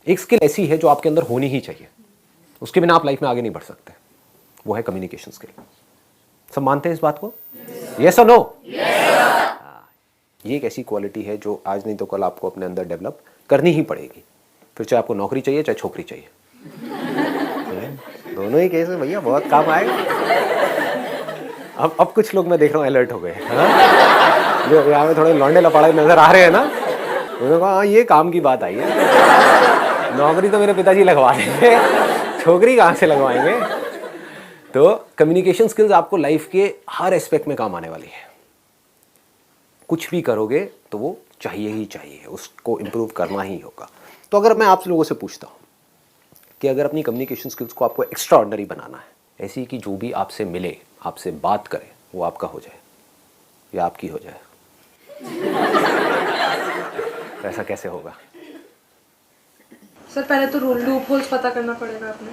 एक स्किल ऐसी है जो आपके अंदर होनी ही चाहिए, उसके बिना आप लाइफ में आगे नहीं बढ़ सकते, वो है कम्युनिकेशन स्किल। सब मानते हैं इस बात को? यस और नो? ये एक ऐसी क्वालिटी है जो आज नहीं तो कल आपको अपने अंदर डेवलप करनी ही पड़ेगी, फिर चाहे आपको नौकरी चाहिए चाहे छोकरी चाहिए। दोनों ही केस में भैया बहुत काम आएगा। अब कुछ लोग मैं देख रहा हूँ अलर्ट हो गए, जो यहाँ में थोड़े लौंडे लपाड़े नजर आ रहे हैं ना, उन्होंने कहा हाँ ये काम की बात आई है, नौकरी तो मेरे पिताजी लगवा देंगे, छोकरी कहाँ से लगवाएंगे। तो कम्युनिकेशन स्किल्स आपको लाइफ के हर एस्पेक्ट में काम आने वाली है। कुछ भी करोगे तो वो चाहिए ही चाहिए, उसको इम्प्रूव करना ही होगा। तो अगर मैं आप लोगों से पूछता हूँ कि अगर अपनी कम्युनिकेशन स्किल्स को आपको एक्स्ट्रा ऑर्डिनरी बनाना है, ऐसी कि जो भी आपसे मिले, आपसे बात करे, वो आपका हो जाए या आपकी हो जाए, तो ऐसा कैसे होगा? सर पहले तो लूप होल्स पता करना पड़ेगा आपने।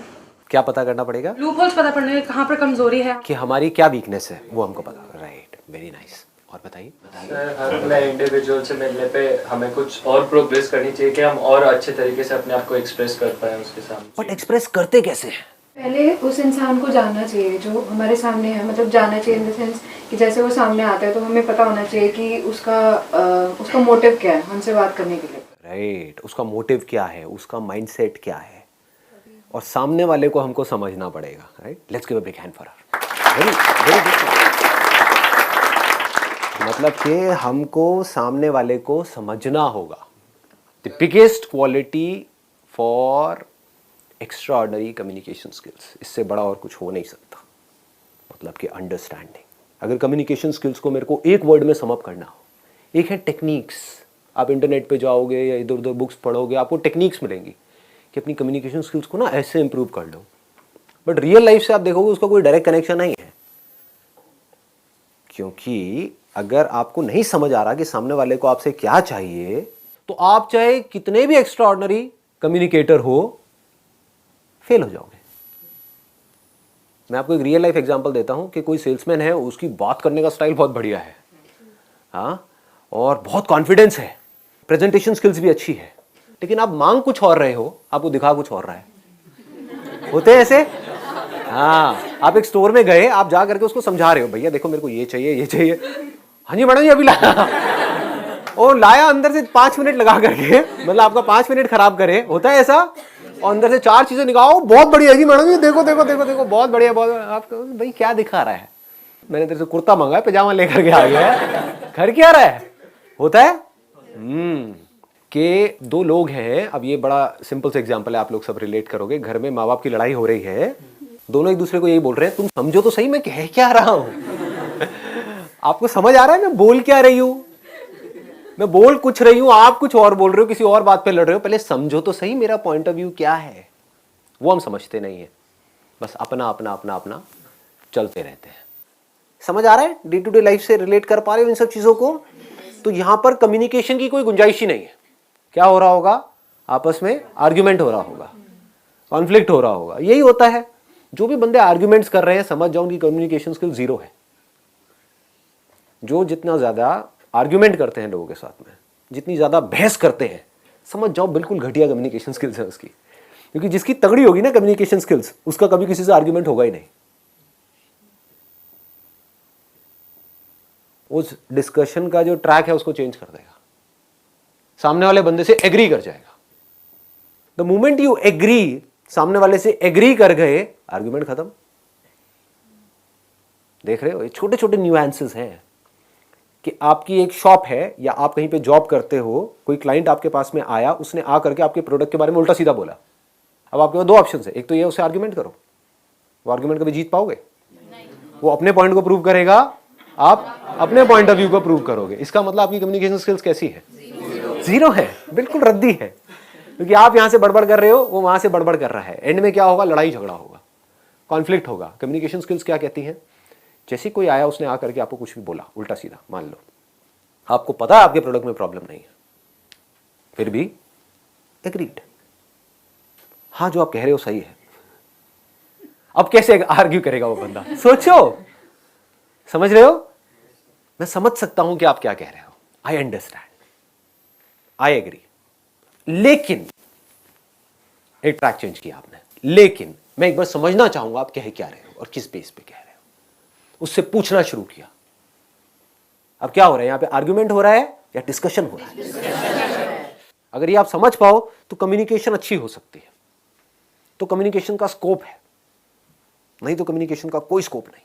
क्या पता करना पड़ेगा? लूप होल्स पता करने कहाँ पर कमजोरी है, कि हमारी क्या वीकनेस है वो हमको पता। Right, very nice. और बताइए। सर हर नए इंडिविजुअल से मिलने पे हमें कुछ और प्रोग्रेस करनी चाहिए कि हम और अच्छे तरीके से अपने आप को एक्सप्रेस कर पाए उसके सामने। बट एक्सप्रेस करते कैसे हैं? पहले उस इंसान को जानना चाहिए जो हमारे सामने है, मतलब जानना चाहिए इन द सेंस कि जैसे वो सामने आता है तो हमें पता होना चाहिए कि उसका मोटिव क्या है हमसे बात करने के लिए। राइट, उसका मोटिव क्या है, उसका माइंडसेट क्या है, और सामने वाले को हमको समझना पड़ेगा। Right, let's give a big hand for her. Very very good. मतलब कि हमको सामने वाले को समझना होगा। The biggest quality for extra ordinary communication skills, इससे बड़ा और कुछ हो नहीं सकता। मतलब कि अंडरस्टैंडिंग। अगर कम्युनिकेशन स्किल्स को मेरे को एक वर्ड में समअप करना हो, एक है टेक्निक्स। आप इंटरनेट पे जाओगे या इधर उधर बुक्स पढ़ोगे, आपको टेक्निक्स मिलेंगी कि अपनी कम्युनिकेशन स्किल्स को ना ऐसे इंप्रूव कर लो। बट रियल लाइफ से आप देखोगे उसका कोई डायरेक्ट कनेक्शन नहीं है, क्योंकि अगर आपको नहीं समझ आ रहा कि सामने वाले को आपसे क्या चाहिए, तो आप चाहे कितने भी एक्स्ट्रा ऑर्डिनरी कम्युनिकेटर हो, फेल हो जाओगे। मैं आपको एक रियल लाइफ एग्जांपल देता हूं कि कोई सेल्समैन है, उसकी बात करने का स्टाइल बहुत बढ़िया है, हाँ, और बहुत कॉन्फिडेंस है, प्रेजेंटेशन स्किल्स भी अच्छी है, लेकिन आप मांग कुछ और रहे हो, आपको दिखा कुछ और रहा है। होते हैं ऐसे? हाँ, आप एक स्टोर में गए, आप जा करके उसको समझा रहे हो, भैया देखो मेरे को ये चाहिए ये चाहिए। हाँ जी मैडम जी अभी लाया, और लाया अंदर से 5 मिनट लगा करके, मतलब आपका 5 मिनट खराब करे। होता है ऐसा? और अंदर से 4 चीजें निकालो, बहुत बढ़िया जी मैडम जी, देखो देखो देखो देखो बहुत बढ़िया बहुत। आपको भाई क्या दिखा रहा है? मैंने तेरे से कुर्ता मंगा है, पजामा लेकर के आ गया है, घर क्या रहा है? होता है कि 2 लोग हैं, अब ये बड़ा सिंपल सा एग्जांपल है, आप लोग सब रिलेट करोगे। घर में माँ बाप की लड़ाई हो रही है, दोनों एक दूसरे को यही बोल रहे हैं, तुम समझो तो सही मैं कह क्या रहा हूं। आपको समझ आ रहा है मैं बोल क्या रही हूं? मैं बोल कुछ रही हूं, आप कुछ और बोल रहे हो, किसी और बात पे लड़ रहे हो। पहले समझो तो सही मेरा पॉइंट ऑफ व्यू क्या है। वो हम समझते नहीं है, बस अपना अपना अपना अपना चलते रहते हैं। समझ आ रहा है? डे टू डे लाइफ से रिलेट कर पा रहे हो इन सब चीजों को? तो यहां पर कम्युनिकेशन की कोई गुंजाइश ही नहीं है। क्या हो रहा होगा? आपस में आर्ग्यूमेंट हो रहा होगा, कॉन्फ्लिक्ट हो रहा होगा। यही होता है। जो भी बंदे आर्ग्यूमेंट्स कर रहे हैं, समझ जाओ उनकी कम्युनिकेशन स्किल 0 है। जो जितना ज्यादा आर्ग्यूमेंट करते हैं लोगों के साथ में, जितनी ज्यादा बहस करते हैं, समझ जाओ बिल्कुल घटिया कम्युनिकेशन स्किल्स है उसकी। क्योंकि जिसकी तगड़ी होगी ना कम्युनिकेशन स्किल्स, उसका कभी किसी से आर्ग्यूमेंट होगा ही नहीं। उस डिस्कशन का जो ट्रैक है उसको चेंज कर देगा, सामने वाले बंदे से एग्री कर जाएगा। द मोमेंट यू एग्री, सामने वाले से एग्री कर गए, आर्ग्यूमेंट खत्म। देख रहे हो, ये छोटे छोटे न्यूएंसेस हैं कि आपकी एक शॉप है या आप कहीं पे जॉब करते हो, कोई क्लाइंट आपके पास में आया, उसने आ करके आपके प्रोडक्ट के बारे में उल्टा सीधा बोला। अब आपके पास 2 ऑप्शन है, एक तो ये उससे आर्ग्यूमेंट करो, वो आर्ग्यूमेंट कभी जीत पाओगे? वो अपने पॉइंट को प्रूव करेगा, आप अपने पॉइंट ऑफ व्यू को प्रूव करोगे। इसका मतलब आपकी कम्युनिकेशन स्किल्स कैसी है? 0 है, बिल्कुल रद्दी है। क्योंकि आप यहां से बड़बड़ कर रहे हो, वो वहां से बड़बड़ कर रहा है। एंड में क्या होगा? लड़ाई झगड़ा होगा, कॉन्फ्लिक्ट होगा। कम्युनिकेशन स्किल्स क्या कहती हैं? जैसे कोई आया, उसने आकर के आपको कुछ भी बोला उल्टा सीधा, मान लो आपको पता है आपके प्रोडक्ट में प्रॉब्लम नहीं है, फिर भी एग्रीड, हाँ जो आप कह रहे हो सही है। अब कैसे आर्ग्यू करेगा वो बंदा? सोचो, समझ रहे हो? मैं समझ सकता हूं कि आप क्या कह रहे हो, आई अंडरस्टैंड, आई एग्री, लेकिन एक ट्रैक चेंज किया आपने, लेकिन मैं एक बार समझना चाहूंगा आप कह क्या रहे हो और किस बेस पे कह रहे हो। उससे पूछना शुरू किया। अब क्या हो रहा है यहां पे, आर्ग्यूमेंट हो रहा है या डिस्कशन हो रहा है? अगर ये आप समझ पाओ तो कम्युनिकेशन अच्छी हो सकती है, तो कम्युनिकेशन का स्कोप है, नहीं तो कम्युनिकेशन का कोई स्कोप नहीं।